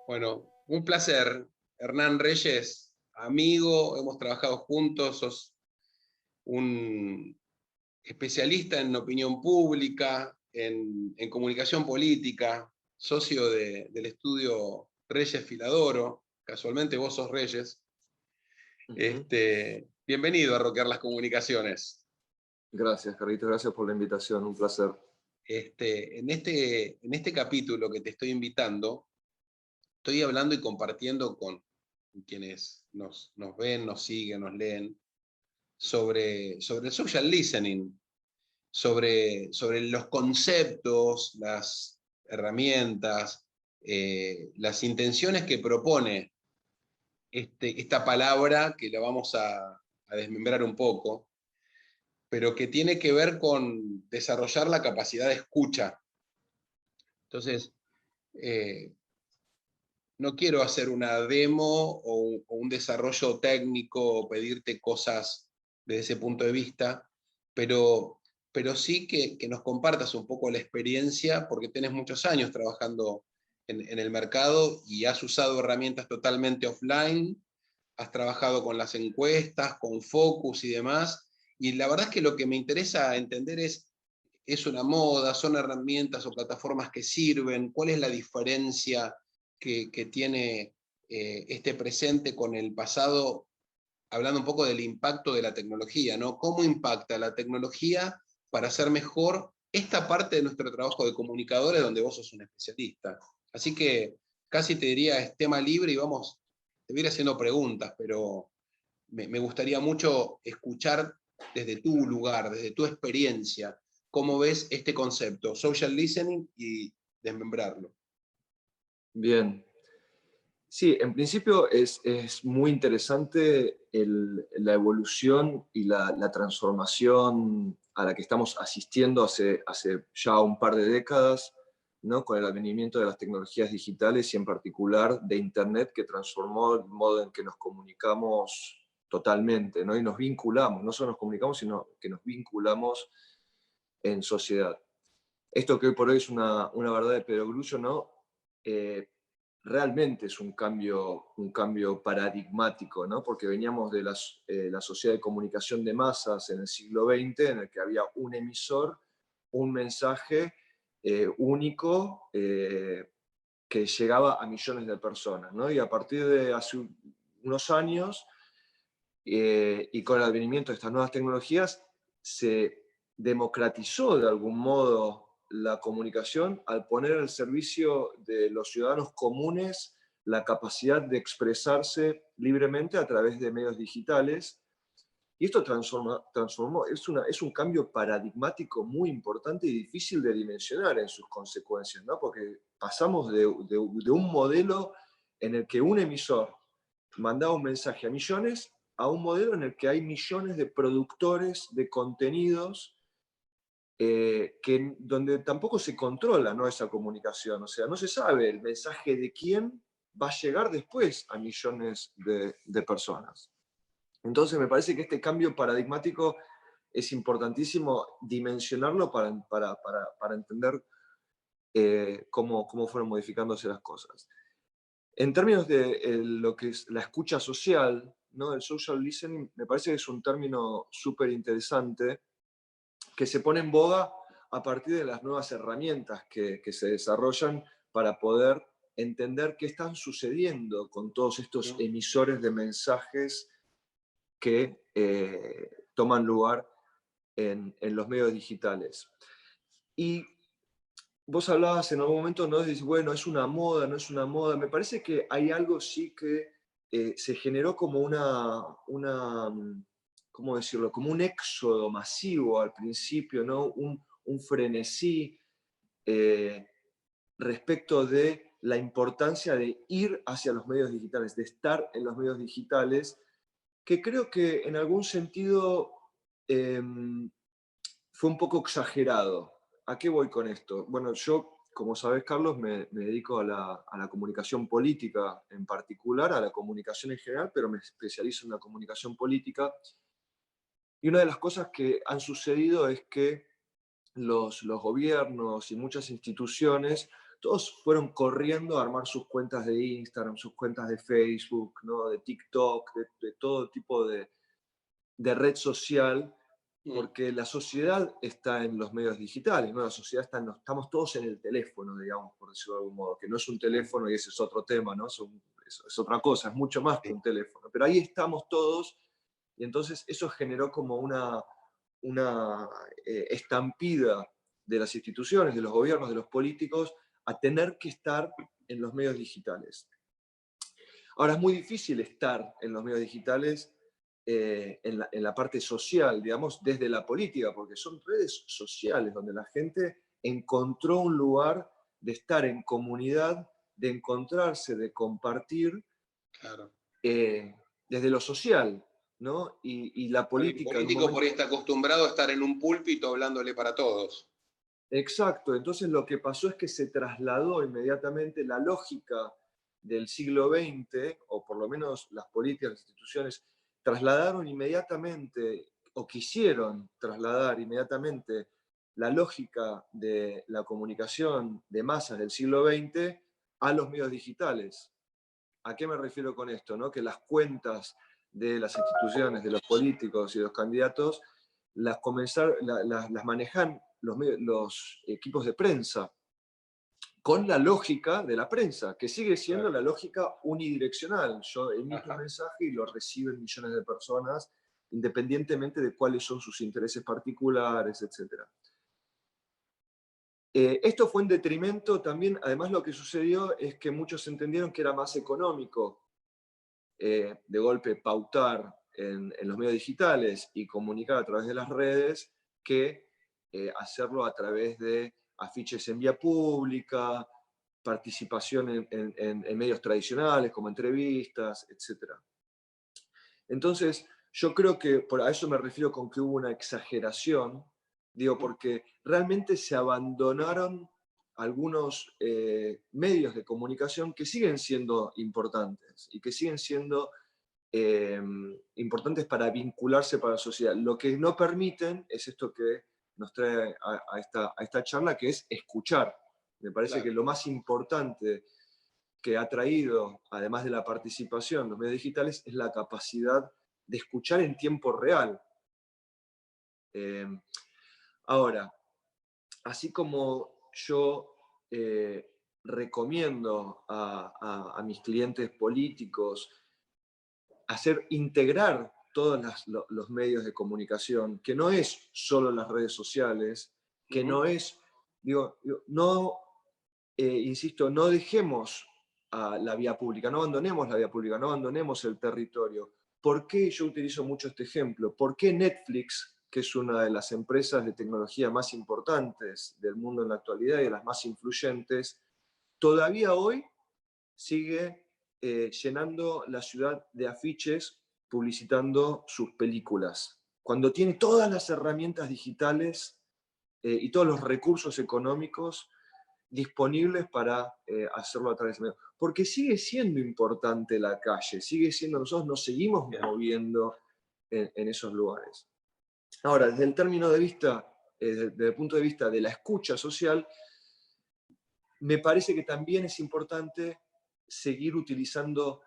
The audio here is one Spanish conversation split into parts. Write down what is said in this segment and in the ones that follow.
Bueno, un placer. Hernán Reyes, amigo, hemos trabajado juntos, sos un especialista en opinión pública, en comunicación política, socio del estudio Reyes Filadoro, casualmente vos sos Reyes. Ujú. Bienvenido a Rockear las Comunicaciones. Gracias, Carlitos, gracias por la invitación, un placer. En este capítulo que te estoy invitando, estoy hablando y compartiendo con quienes nos ven, nos siguen, nos leen, sobre el social listening, sobre los conceptos, las herramientas, las intenciones que propone esta palabra, que la vamos a desmembrar un poco, pero que tiene que ver con desarrollar la capacidad de escucha. Entonces, eh, no quiero hacer una demo o un desarrollo técnico o pedirte cosas desde ese punto de vista, pero sí que nos compartas un poco la experiencia, porque tenés muchos años trabajando en el mercado y has usado herramientas totalmente offline, has trabajado con las encuestas, con focus y demás, y la verdad es que lo que me interesa entender es una moda, son herramientas o plataformas que sirven, cuál es la diferencia que tiene este presente con el pasado, hablando un poco del impacto de la tecnología, ¿no? ¿Cómo impacta la tecnología para hacer mejor esta parte de nuestro trabajo de comunicadores donde vos sos un especialista? Así que casi te diría, es tema libre y vamos, te voy a ir haciendo preguntas, pero me gustaría mucho escuchar desde tu lugar, desde tu experiencia, cómo ves este concepto, social listening, y desmembrarlo. Bien. Sí, en principio es muy interesante la evolución y la transformación a la que estamos asistiendo hace ya un par de décadas, ¿no? Con el advenimiento de las tecnologías digitales y en particular de Internet, que transformó el modo en que nos comunicamos totalmente, ¿no? Y nos vinculamos, no solo nos comunicamos, sino que nos vinculamos en sociedad. Esto que hoy por hoy es una verdad de perogrullo, ¿no? Eh, Realmente es un cambio paradigmático, ¿no? Porque veníamos de la sociedad de comunicación de masas en el siglo XX, en el que había un emisor, un mensaje único que llegaba a millones de personas, ¿no? Y a partir de hace unos años, y con el advenimiento de estas nuevas tecnologías, se democratizó de algún modo la comunicación al poner al servicio de los ciudadanos comunes la capacidad de expresarse libremente a través de medios digitales. Y esto transformó, es un cambio paradigmático muy importante y difícil de dimensionar en sus consecuencias, ¿no? Porque pasamos de un modelo en el que un emisor mandaba un mensaje a millones a un modelo en el que hay millones de productores de contenidos donde tampoco se controla, ¿no? Esa comunicación. O sea, no se sabe el mensaje de quién va a llegar después a millones de personas. Entonces me parece que este cambio paradigmático es importantísimo dimensionarlo para entender cómo fueron modificándose las cosas. En términos de lo que es la escucha social, ¿no? El social listening, me parece que es un término súper interesante que se pone en boga a partir de las nuevas herramientas que se desarrollan para poder entender qué están sucediendo con todos estos ¿No? emisores de mensajes que toman lugar en los medios digitales. Y vos hablabas en algún momento, ¿no? Dices, bueno, es una moda, no es una moda. Me parece que hay algo sí que se generó como ¿cómo decirlo? Como un éxodo masivo al principio, ¿no? Un frenesí eh, respecto de la importancia de ir hacia los medios digitales, de estar en los medios digitales, que creo que en algún sentido eh, fue un poco exagerado. ¿A qué voy con esto? Bueno, yo, como sabés, Carlos, me dedico a la comunicación política en particular, a la comunicación en general, pero me especializo en la comunicación política. Y una de las cosas que han sucedido es que los gobiernos y muchas instituciones todos fueron corriendo a armar sus cuentas de Instagram, sus cuentas de Facebook, ¿no? De TikTok, de todo tipo de red social, Mm. porque la sociedad está en los medios digitales, ¿no? La sociedad está estamos todos en el teléfono, digamos, por decirlo de algún modo, que no es un Claro. teléfono y ese es otro tema, ¿no? Es otra cosa, es mucho más que Sí. un teléfono. Pero ahí estamos todos y entonces eso generó como una estampida de las instituciones, de los gobiernos, de los políticos, a tener que estar en los medios digitales. Ahora, es muy difícil estar en los medios digitales en la parte social, digamos, desde la política, porque son redes sociales donde la gente encontró un lugar de estar en comunidad, de encontrarse, de compartir Claro. eh, desde lo social, ¿no? Y la El política en un político por ahí momento. está acostumbrado a estar en un púlpito hablándole para todos. Exacto, entonces lo que pasó es que se trasladó inmediatamente la lógica del siglo XX, o por lo menos las políticas, las instituciones, trasladaron inmediatamente, o quisieron trasladar inmediatamente, la lógica de la comunicación de masas del siglo XX a los medios digitales. ¿A qué me refiero con esto? ¿No? Que las cuentas de las instituciones, de los políticos y de los candidatos, las manejan los equipos de prensa, con la lógica de la prensa, que sigue siendo Claro. la lógica unidireccional. Yo emito un Ajá. mensaje y lo reciben millones de personas, independientemente de cuáles son sus intereses particulares, etc. Esto fue en detrimento también, además lo que sucedió es que muchos entendieron que era más económico de golpe pautar en los medios digitales y comunicar a través de las redes que hacerlo a través de afiches en vía pública, participación en medios tradicionales como entrevistas, etc. Entonces, yo creo que a eso me refiero con que hubo una exageración, digo, porque realmente se abandonaron algunos medios de comunicación que siguen siendo importantes y que siguen siendo eh, importantes para vincularse para la sociedad. Lo que no permiten es esto que nos trae a esta charla, que es escuchar. Me parece que Claro. lo más importante que ha traído, además de la participación en los medios digitales, es la capacidad de escuchar en tiempo real. Eh, Ahora, así como yo recomiendo a mis clientes políticos integrar todos los medios de comunicación, que no es solo las redes sociales, que Ujú. no es, no, insisto, no dejemos a la vía pública, no abandonemos la vía pública, no abandonemos el territorio. ¿Por qué yo utilizo mucho este ejemplo? ¿Por qué Netflix, que es una de las empresas de tecnología más importantes del mundo en la actualidad y de las más influyentes, todavía hoy sigue llenando la ciudad de afiches publicitando sus películas, cuando tiene todas las herramientas digitales y todos los recursos económicos disponibles para hacerlo a través de medios? Porque sigue siendo importante la calle, sigue siendo, nosotros nos seguimos Bien. moviendo en esos lugares. Ahora, desde el término de vista, desde el punto de vista de la escucha social, me parece que también es importante seguir utilizando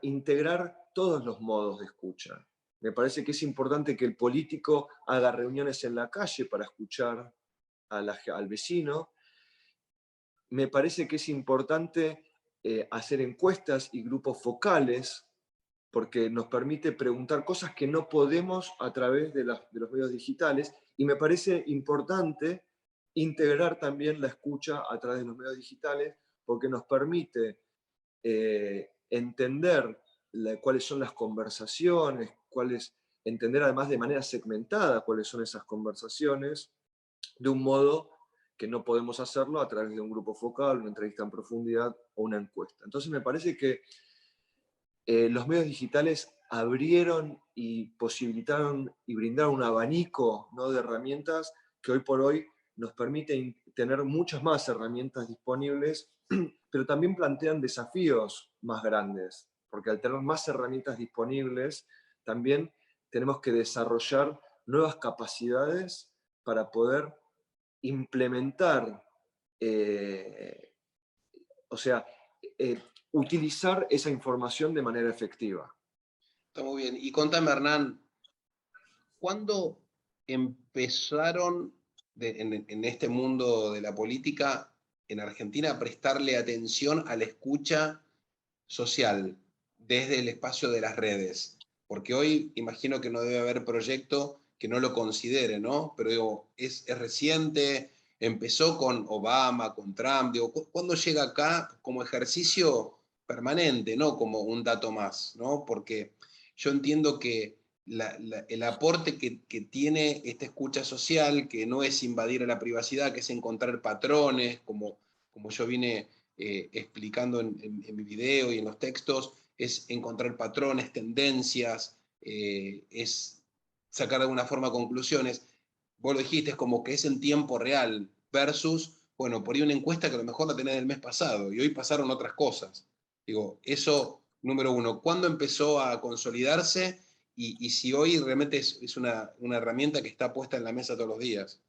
integrar todos los modos de escucha. Me parece que es importante que el político haga reuniones en la calle para escuchar al vecino. Me parece que es importante hacer encuestas y grupos focales porque nos permite preguntar cosas que no podemos a través de los medios digitales. Y me parece importante integrar también la escucha a través de los medios digitales porque nos permite entender cuáles son las conversaciones, entender además de manera segmentada cuáles son esas conversaciones, de un modo que no podemos hacerlo a través de un grupo focal, una entrevista en profundidad o una encuesta. Entonces me parece que los medios digitales abrieron y posibilitaron y brindaron un abanico, ¿no?, de herramientas que hoy por hoy nos permiten tener muchas más herramientas disponibles, pero también plantean desafíos más grandes, porque al tener más herramientas disponibles, también tenemos que desarrollar nuevas capacidades para poder implementar O sea, utilizar esa información de manera efectiva. Está muy bien. Y contame, Hernán, ¿cuándo empezaron en este mundo de la política en Argentina a prestarle atención a la escucha social desde el espacio de las redes? Porque hoy imagino que no debe haber proyecto que no lo considere, ¿no? Pero digo, es reciente, empezó con Obama, con Trump, digo, ¿cuándo llega acá como ejercicio permanente, no como un dato más, ¿no? Porque yo entiendo que el aporte que tiene esta escucha social, que no es invadir a la privacidad, que es encontrar patrones, como yo vine explicando en mi video y en los textos, es encontrar patrones, tendencias, es sacar de alguna forma conclusiones. Vos lo dijiste, es como que es en tiempo real versus, bueno, por ahí una encuesta que a lo mejor la tenés del mes pasado y hoy pasaron otras cosas. Digo, eso, número uno, ¿cuándo empezó a consolidarse? Y si hoy realmente es una herramienta que está puesta en la mesa todos los días.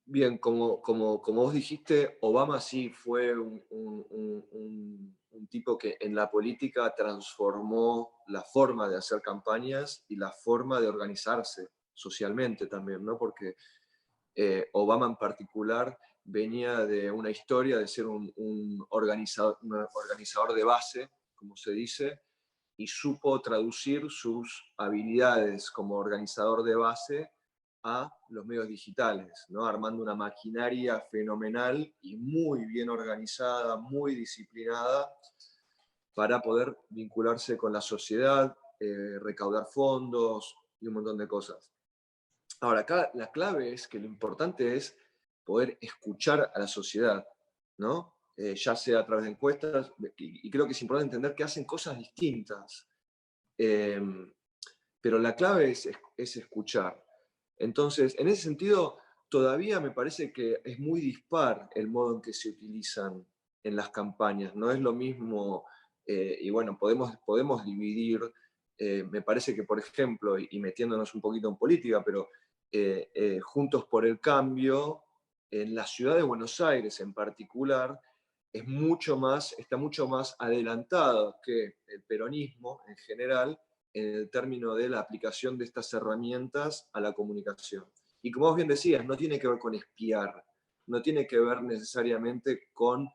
Bien, como vos dijiste, Obama sí fue un tipo que en la política transformó la forma de hacer campañas y la forma de organizarse socialmente también, ¿no? Porque Obama en particular venía de una historia de ser un organizador de base, como se dice, y supo traducir sus habilidades como organizador de base a los medios digitales, ¿no? Armando una maquinaria fenomenal y muy bien organizada, muy disciplinada, para poder vincularse con la sociedad, recaudar fondos y un montón de cosas. Ahora, acá la clave es que lo importante es poder escuchar a la sociedad, ¿no? Ya sea a través de encuestas, y creo que es importante entender que hacen cosas distintas. Eh, pero la clave es escuchar. Entonces, en ese sentido, todavía me parece que es muy dispar el modo en que se utilizan en las campañas. No es lo mismo, y bueno, podemos dividir, me parece que, por ejemplo, y metiéndonos un poquito en política, pero Juntos por el Cambio, en la ciudad de Buenos Aires en particular, está mucho más adelantado que el peronismo en general en el término de la aplicación de estas herramientas a la comunicación. Y como vos bien decías, no tiene que ver con espiar, no tiene que ver necesariamente con,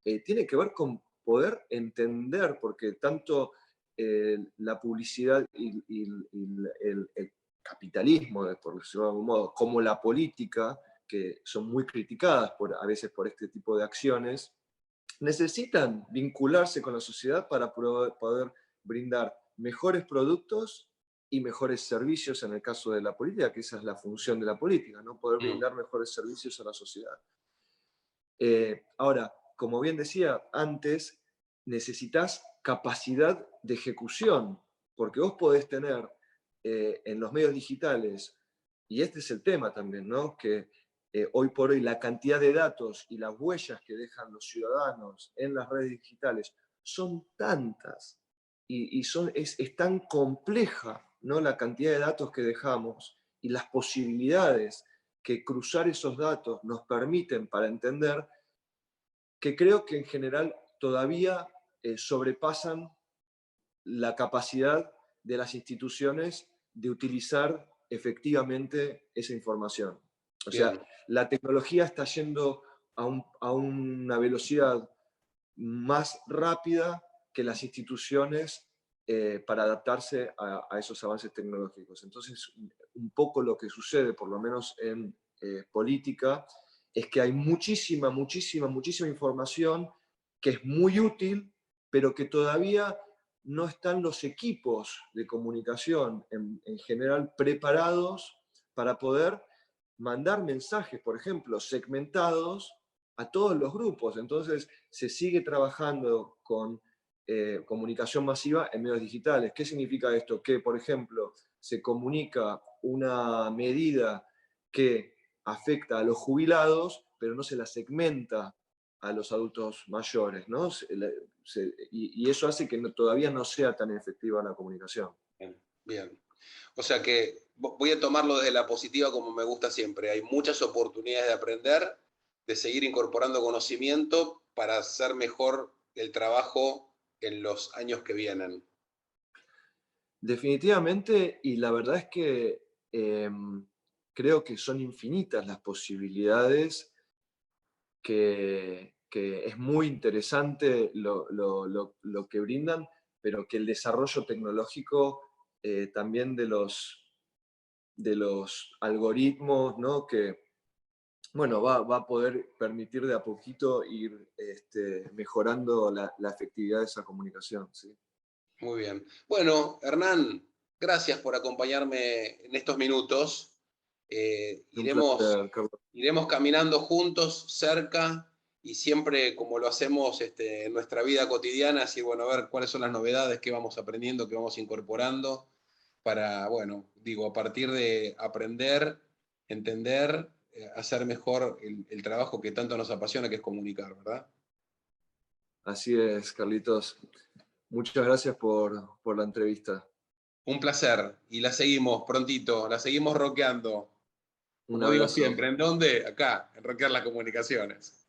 tiene que ver con poder entender, porque tanto la publicidad y el capitalismo, por decirlo de algún modo, como la política, que son muy criticadas a veces por este tipo de acciones, necesitan vincularse con la sociedad para poder brindar mejores productos y mejores servicios en el caso de la política, que esa es la función de la política, ¿no? Poder brindar mejores servicios a la sociedad. Ahora, como bien decía antes, necesitas capacidad de ejecución, porque vos podés tener en los medios digitales, y este es el tema también, ¿no? Que hoy por hoy la cantidad de datos y las huellas que dejan los ciudadanos en las redes digitales son tantas es tan compleja, ¿no? La cantidad de datos que dejamos y las posibilidades que cruzar esos datos nos permiten para entender, que creo que en general todavía sobrepasan la capacidad de las instituciones de utilizar efectivamente esa información. O sea, Bien. la tecnología está yendo a una velocidad más rápida que las instituciones para adaptarse a esos avances tecnológicos. Entonces, un poco lo que sucede, por lo menos en política, es que hay muchísima información que es muy útil, pero que todavía no están los equipos de comunicación en general preparados para poder mandar mensajes, por ejemplo, segmentados a todos los grupos. Entonces, se sigue trabajando con comunicación masiva en medios digitales. ¿Qué significa esto? Que, por ejemplo, se comunica una medida que afecta a los jubilados, pero no se la segmenta a los adultos mayores, ¿no? Y eso hace que todavía no sea tan efectiva la comunicación. Bien, bien. O sea que voy a tomarlo desde la positiva como me gusta siempre. Hay muchas oportunidades de aprender, de seguir incorporando conocimiento para hacer mejor el trabajo en los años que vienen. Definitivamente, y la verdad es que creo que son infinitas las posibilidades, que es muy interesante lo que brindan, pero que el desarrollo tecnológico también de los algoritmos, ¿no? Que bueno, va a poder permitir de a poquito ir mejorando la efectividad de esa comunicación. ¿Sí? Muy bien. Bueno, Hernán, gracias por acompañarme en estos minutos. Un Iremos, placer, Carlos. iremos caminando juntos, cerca, y siempre como lo hacemos en nuestra vida cotidiana, así, bueno, a ver cuáles son las novedades que vamos aprendiendo, que vamos incorporando, para, bueno, digo, a partir de aprender, entender, hacer mejor el trabajo que tanto nos apasiona, que es comunicar, ¿verdad? Así es, Carlitos. Muchas gracias por la entrevista. Un placer, y la seguimos prontito, la seguimos rockeando. Un Como digo abrazo. siempre, ¿en dónde? Acá, en Rockear las Comunicaciones.